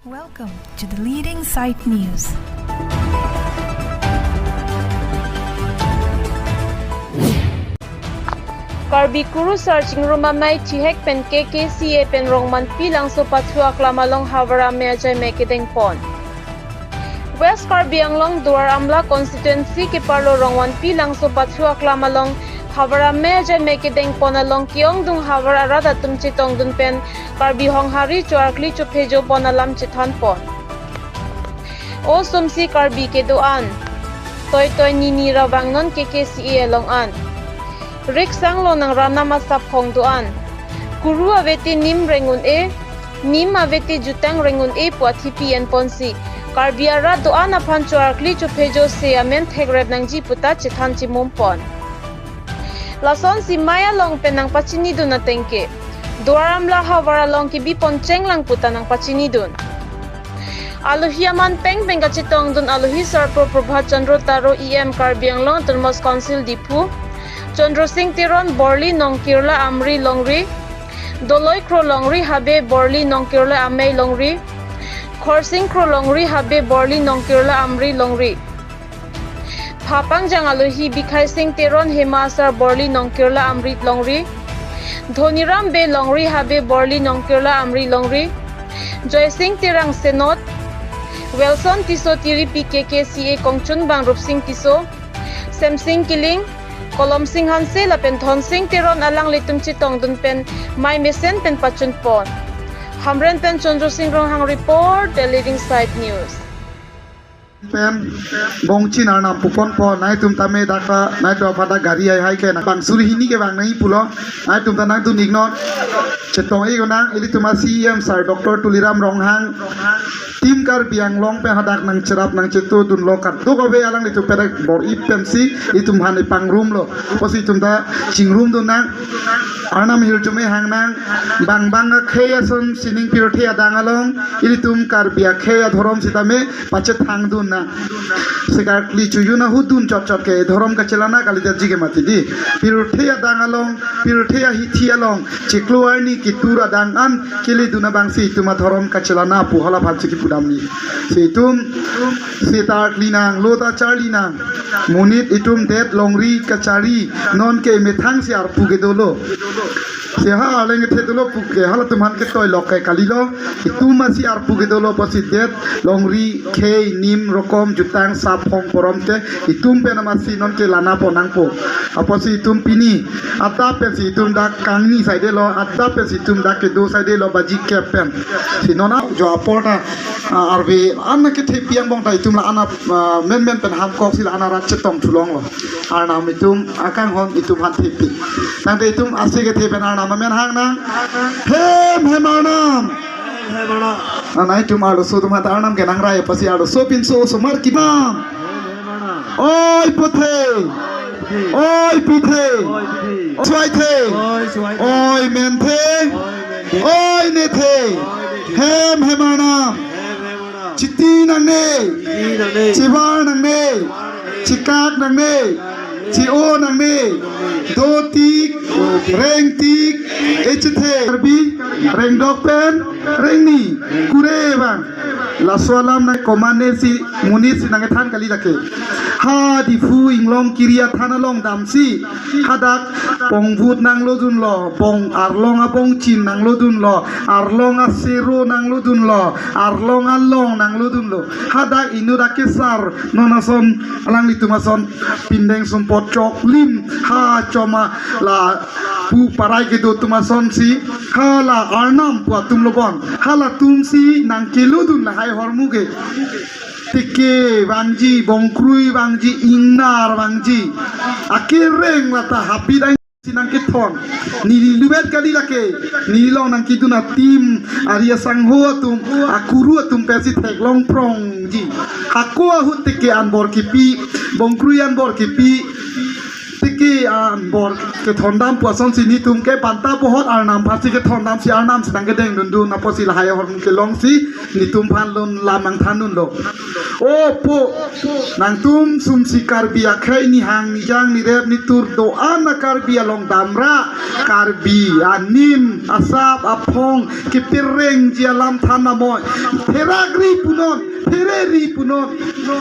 Welcome to the Leading Sight News. Karbi Kuru searching room may tihek pen KKCA pen rongman pilang so patua klamalong havara mejay mekedeng pon. West Karbi Anglong Duar Amla constituency ki parlo rongwan pilang so patua klamalong havara mejay mekedeng pon along kiong dung havara rada tumchi tong dun pen Karbi honghari chuarkli chuphejo pon alam chithan pon. O sumsi Karbi ke doan. Toy toy nini rawang non KKCA along an. Riksang lo ng rana masap hong doan. Kuru aveti nim rengun e, nim aveti jutang rengun e puat hipian ponsi. Karbiara doan apan chuarkli chuphejo se amen thegreb nang ji puta chithan chimumpon. Lason si maya long penang pachini dun na tengke. Duaram la hawara long ki bipon cheng lang puta ng pachini dun. Aluhiaman peng benga chitong dun aluhi sarpo Prabhat Chandra Taro EM Karbi Anglong Termos Council Dipu. Chandra Singh Tiron Borli Nong Kirla Amri Longri Doloi Kro Longri Habe Borli Nong Kirla Amei Longri Khorsing Kro Longri Habe Borli Nong Kirla Amri Longri Phapang Jangaluhi Bikhai Singh Tiron Himasar Borli Nong Kirla Amri Longri Dhoniram Be Longri Habe Borli Nong Kirla Amri Longri Joy Singh Tirang Senot Wilson Tiso Tiri PKKCA Kongchun Bang Rup Singh Tiso Sem Singh Kiling Kolom Singh Hanse la pen thon Singh Tiron alang litum chitong dun pen mai mesen pen pachun pon. Hamren pen Chandra Singh Ronghang report the Leading Sight News. Pen bongchi na na pupon po nai tum tame daka nai to pada gari ai hai ke na bang suri hini ke bang nai pulo nai tum tanang tu ignore chetong e gona ili tuma CM sir Dr. Tuliram Ronghang tim Karbi Anglong pe hadak nang cerap nang cetu dun lokat tu ko be alang itu pedek bor ipemsi itum han pang room lo posi tum da ching room dun nang anam hil tume hang nang bang bang kheya son sining pirothe adang along ili tum Karbi kheya dhorom sitame pache thang dun na sekar kli chuyuna hudun chot chot ke dhorom ka chelana kalidar ji ke mati di pirothe adang along pirothe hithi along chikluarni kitur adang an kili duna bangsi tuma dhorom ka chelana pu hola bhalchi ki pudamni setum setar linang lota charlinang munit itum det longri kachari non ke methang si ar puge dolo se ha aleng the dolo puge hala tuman ke toy lokai kalilo itum si ar puge dolo pasi det longri khei nim rokom jutang sap hong poromte itum pe namasi non ke lana ponang po aposi itum pini ata pe si itum dak kangni side lo ata pe si itum dak ke do side lo baji kepen sinona jo aporta arbe anna ke the piang bong tai tum la ana men pen ham kok sil ana rat chetong thulong lo arna mitum akang hon itum han thepi nang te itum ase ke the pen arna men hang nang hem hemanam anai tum alo so tum hata arnam ke nang rai pasi alo so pin so so mar kibam oi pothe oi pithe swai the oi men the oi ne the hem hemanam Chiti nang ne, Chibar nang ne, Chikak nang ne, Chio nang ne, Do tik, Reng tik, Echithe, Karbi, Reng dokpen, Reng ni, Kure bang, Laswalam na komane si Munit si nangethan kali lake. Ha di fu inglong kiria thanalong damsi, hadak pongvut nang lodun lo, pong arlong a pong chin nang lodun lo, arlong a sero nang lodun lo, arlong a long nang lodun lo, hadak inudake sar nonason alang litumason pindeng son potchok lim ha choma la pu parai ke do tumason si hala arnam pu tum lobon hala tum si nang keludun la hai hormuge tike bangji bongkrui bangji ingnar bangji akhireng wata hapidang sinang keton ni lubet kali lake ni long nang kiduna tim aria sangho tum akuru tum pesi teklong prong ji hakua hut tike an bor kipi bongkrui an bor kipi ki bor ke thondam puason sini tum ke panta pohot arnam phasi ke thondam si arnam sedang ke deng dundu na posi lahaya horm ke long si ni tum phan lon lamang thanun lo o po nang tum sum si karbia khai ni hang ni jang ni rep ni tur do an karbia long damra karbi anim asap apong ke pireng jialam thana moy theragri punon thereri punon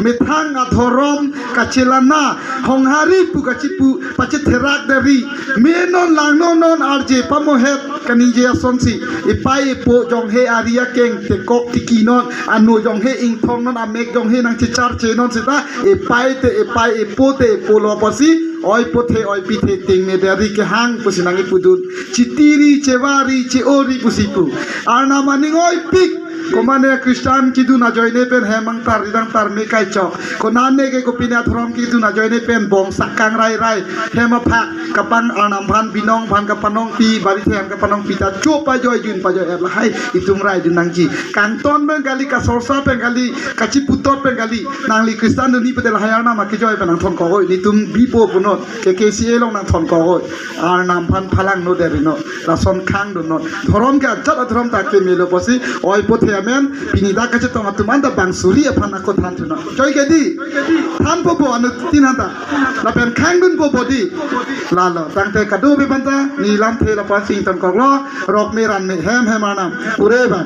methang athorom kachelana honghari pu kachipu pache therak dari menon langnon non arje pamohet kanije sonsi ipai po jonghe aria keng te kok tikinon anu jonghe ing thong non amek jonghe nang chichar chenon sita ipai epote polo posi oi pothe oi pithe ting ne dari ke hang pusinangi pudun chitiri chewari cheori pusipu arna maning oi pik komane Kristan kidu na joine pen hemang tar ridang tar me kai chok konane ke kopina throm kidu na joine pen bong sakang rai rai hema phak kapang anam phan binong phan kapanong pi bari them kapanong pita chopa joy jun pa joy la hai itung rai dunang ji kanton ben gali ka sorsa pen gali kachi putot pen gali nangli Kristan ni petel hayana ma ki joy penang thon ko ni tum bipo punot ke KCA long nang thon ko arnam phan phalang no derino rason khang do not thorom ke ajat thorom ta ke melo posi oi pothe amen pinida kache tong atumanda bangsuri aphan ako than tuna joy ke di than popo anu tinanta la pen khangun po bodi la lo tangte kadu be banta ni lam the la pa sing ton ko lo rok me ran me hem anam pure ba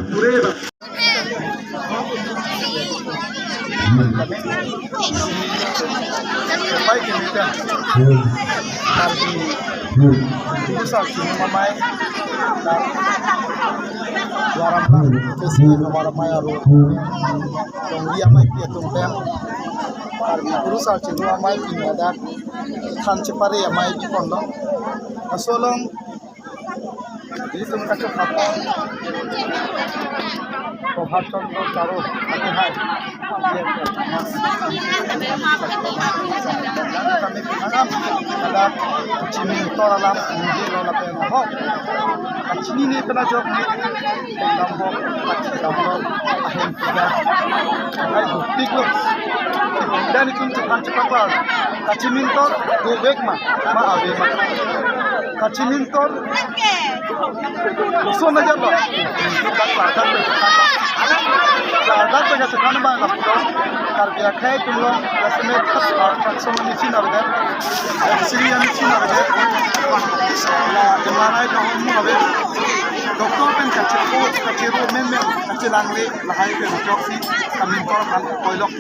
baik ini kan besar sini mamai dan waram kesi hamaरा माया रो dong dia mai pia tum pem karbi besar sini mamai pinada than chepare ya mai bi kondo asolong ini tum kacho khapa প্রভাব চন্দ্র চারো হাতে high kami pinagam ada chini toralam hindi lola pena ho chini ni pena job ni lambo lambo ahem tiga hai buktik lo dan itu cepat cepat kacimin tor do bek ma ave ma kacimin tor so na jalo Ladat pe jase kan ba lapto kar biya khai tumlo rasme takso ni chin avde siriya ni chin avde la jamana ka hum ave doctor pen ka coach ka chero men ka langle lahai pe joksi kamin tor kan koilok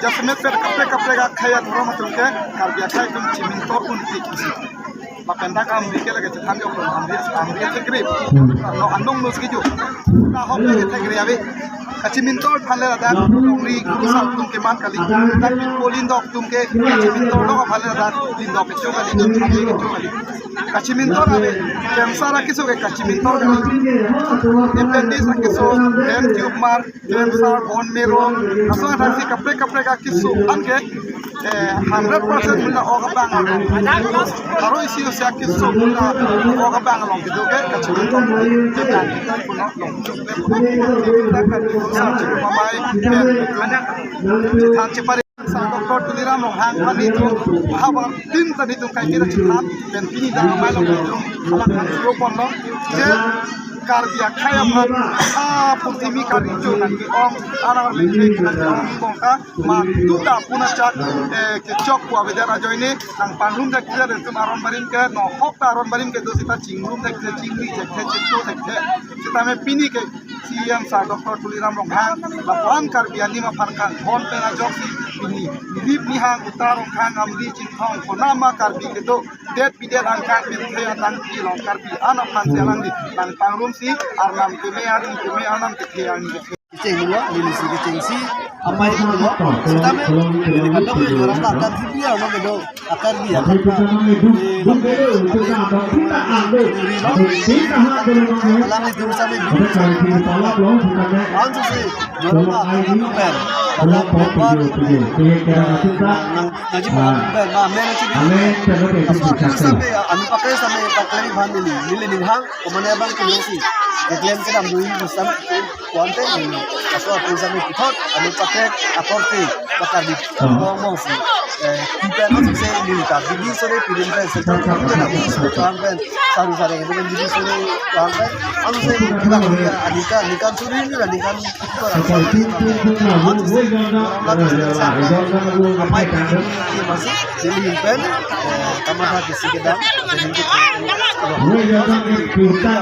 jasme per kapre ga khaya thoro matul ke kar biya khai tum chimin tor un ti mapenda ka amri ke lage than jo amri te grip no andong no skijo na hop ke te grip ave kacimintor phale da dongri kusal tum ke man kali dan polin dok tum ke kacimintor lo phale da tin dok cho kali ke cho kali kacimintor ave cancer akiso ke kacimintor appendix akiso brain tumor cancer bone marrow aso thasi kapre ka kiso anke 100% mula oga bang aro isi o sak kiso mula oga bang long ke doke kacimintor ke dan puno long ke mamai than chepare sa doctor tuliram long hang pani tu habar tin tadi tu kai kira chhat ben pini da mai long ala kan ro pon lo je kar dia khaya bhat a putimi kari jo nan ki om ara le ke kan bong ka ma tu da puna chat ke chok ko ave dara joine nang panrum da kira tu maron barim ke no hok ta ron barim ke dosita chingrum da ke chingri je ke chekto ke kita me pini ke siam sa doctor tuliram long hang la pan kar dia ni ma pan kan bon pe na joksi pini dip ni hang utarong hang amri chin thong ko nama kar bi ke do det bidet angkan bin thaya tang ki long kar bi ana pan selang di nang pangrum si arnam ke me anam ke thaya ni ke cenglo lili si cengsi amai ko lo tame lili kando ko lo rasta kan si dia no gedo akar dia lang itu sampai anju si norma anu per ada popar ngaji pan per ma men sampai anu pakai sampai pakai ban lili ning hang komane bang ke yosi Klaim ke dam dui besam kuante ini asal aku sampai putot anu attack aporti bakar di ngomong sih kita masih saya minta jadi sore pilih saya sekarang kita nak sekarang kan saru-saru itu kan jadi sore sekarang kan anu saya kita punya adikan suri ini adikan itu orang masih jadi pen kamar hati si kedang jadi kita